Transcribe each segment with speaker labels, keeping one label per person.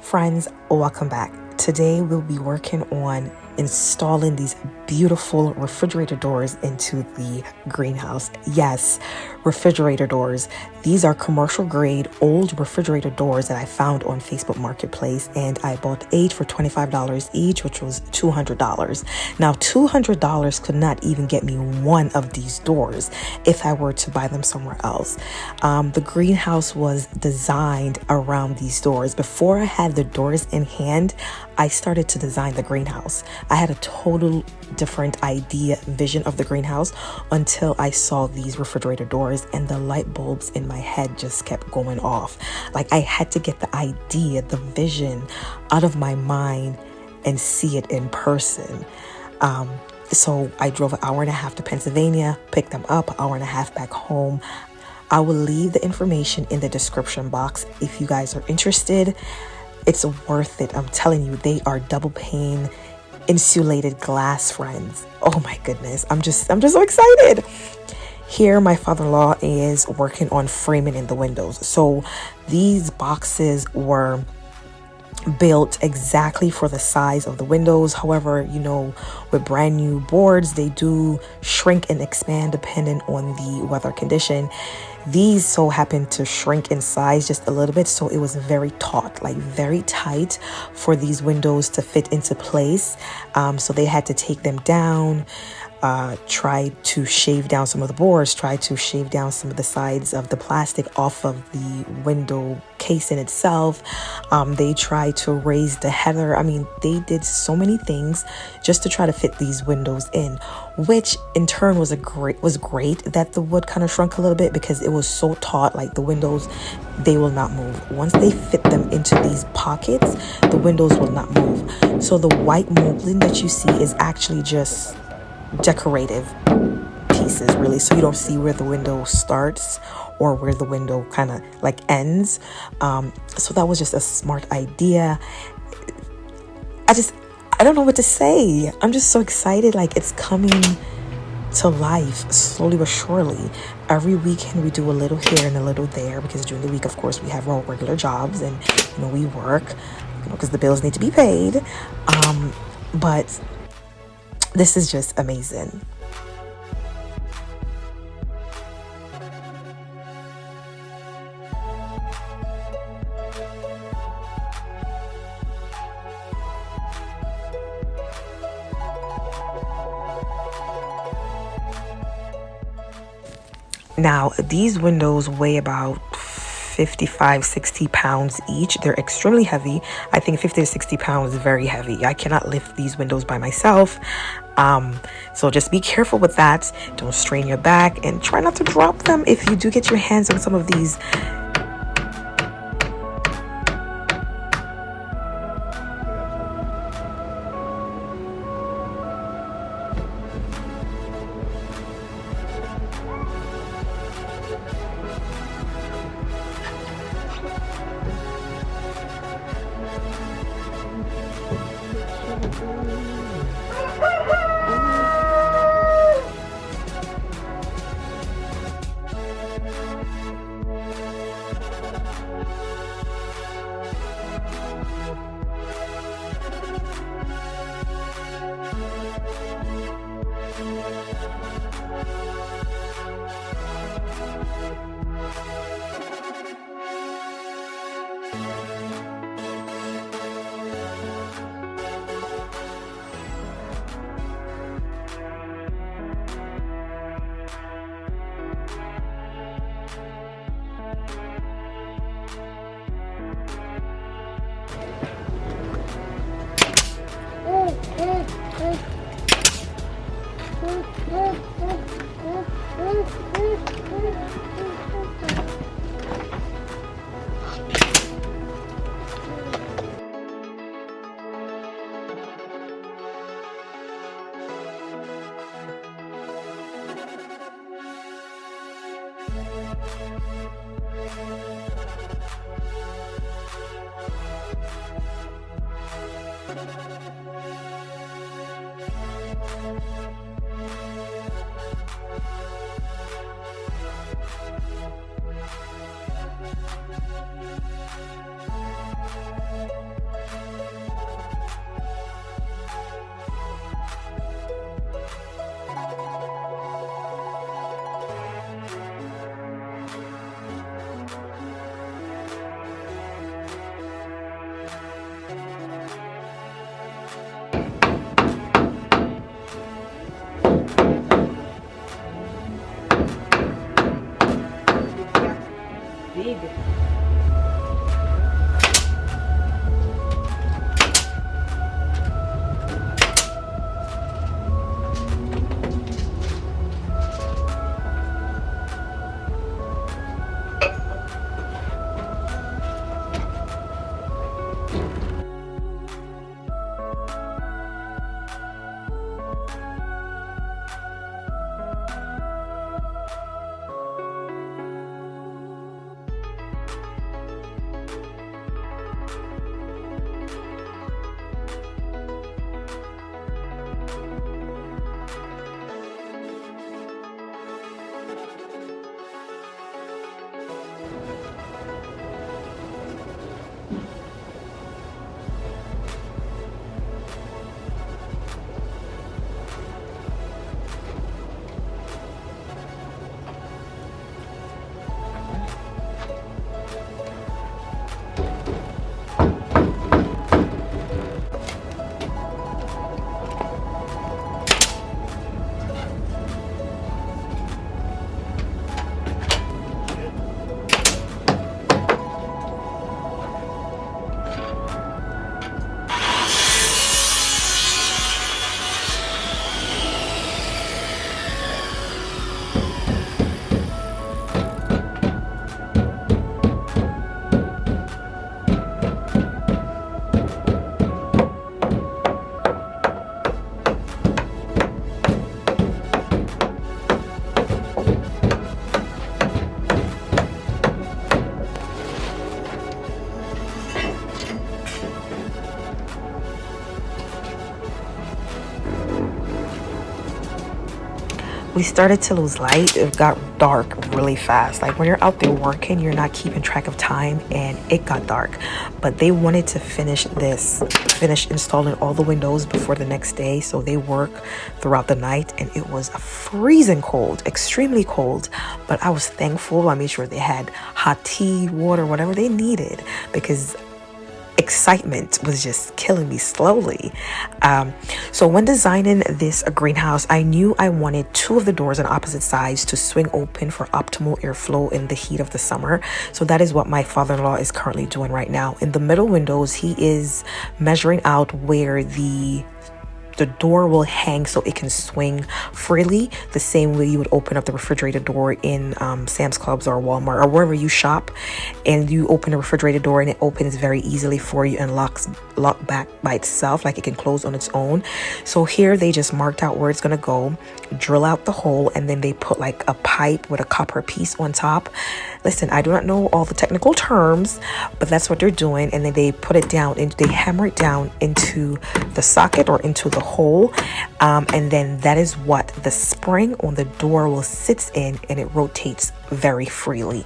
Speaker 1: Friends, welcome back. Today we'll be working on installing these beautiful refrigerator doors into the greenhouse. Yes, refrigerator doors. These are commercial grade old refrigerator doors that I found on Facebook Marketplace, and I bought 8 for $25 each, which was $200. Now, $200 could not even get me one of these doors if I were to buy them somewhere else. The greenhouse was designed around these doors. Before I had the doors in hand, I started to design the greenhouse. I had a total different vision of the greenhouse until I saw these refrigerator doors, and the light bulbs in my head just kept going off. Like, I had to get the idea, the vision out of my mind and see it in person. So I drove an hour and a half to Pennsylvania, picked them up, an hour and a half back home. I will leave the information in the description box if you guys are interested. It's worth it. I'm telling you, they are double pane insulated glass, friends. Oh my goodness. I'm just so excited. Here, my father-in-law is working on framing in the windows. So these boxes were built exactly for the size of the windows. However, with brand new boards, they do shrink and expand depending on the weather condition. These so happened to shrink in size just a little bit, so it was very taut, like very tight for these windows to fit into place. So they had to take them down, try to shave down some of the boards, try to shave down some of the sides of the plastic off of the window case in itself. They tried to raise the header. I mean, they did so many things just to try to fit these windows in, which in turn was great that the wood kind of shrunk a little bit because it was so taut. Like, the windows, they will not move. Once they fit them into these pockets, the windows will not move. So the white molding that you see is actually just decorative pieces, really, so you don't see where the window starts or where the window kind of like ends. So that was just a smart idea. I don't know what to say. I'm just so excited. Like, it's coming to life slowly but surely. Every weekend we do a little here and a little there, because during the week, of course, we have our regular jobs and we work, because the bills need to be paid. But this is just amazing. Now, these windows weigh about 55, 60 pounds each. They're extremely heavy. I think 50 to 60 pounds is very heavy. I cannot lift these windows by myself. So just be careful with that. Don't strain your back, and try not to drop them if you do get your hands on some of these. We started to lose light. It got dark really fast. Like when you're out there working, you're not keeping track of time, and it got dark. But they wanted to finish installing all the windows before the next day. So they work throughout the night, and it was freezing cold, extremely cold. But I was thankful. I made sure they had hot tea, water, whatever they needed, because excitement was just killing me slowly. So when designing this greenhouse, I knew I wanted two of the doors on opposite sides to swing open for optimal airflow in the heat of the summer. So that is what my father-in-law is currently doing right now. In the middle windows, he is measuring out where the door will hang so it can swing freely, the same way you would open up the refrigerator door in Sam's Clubs or Walmart or wherever you shop, and you open the refrigerator door and it opens very easily for you and lock back by itself, like it can close on its own. So here they just marked out where it's gonna go, drill out the hole, and then they put like a pipe with a copper piece on top. Listen, I do not know all the technical terms, but that's what they're doing. And then they put it down and they hammer it down into the socket or into the hole, and then that is what the spring on the door will sit in, and it rotates very freely.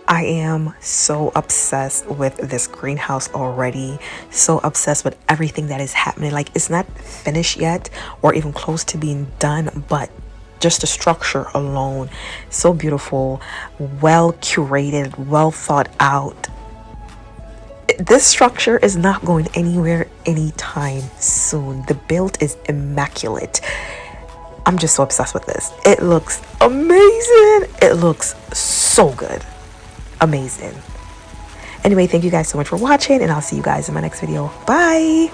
Speaker 1: I am so obsessed with this greenhouse already, so obsessed with everything that is happening. Like, it's not finished yet or even close to being done, but just the structure alone, so beautiful, well curated, well thought out. This structure is not going anywhere anytime soon. The build is immaculate. I'm just so obsessed with this. It looks amazing. It looks so good. Amazing. Anyway, thank you guys so much for watching, and I'll see you guys in my next video. Bye.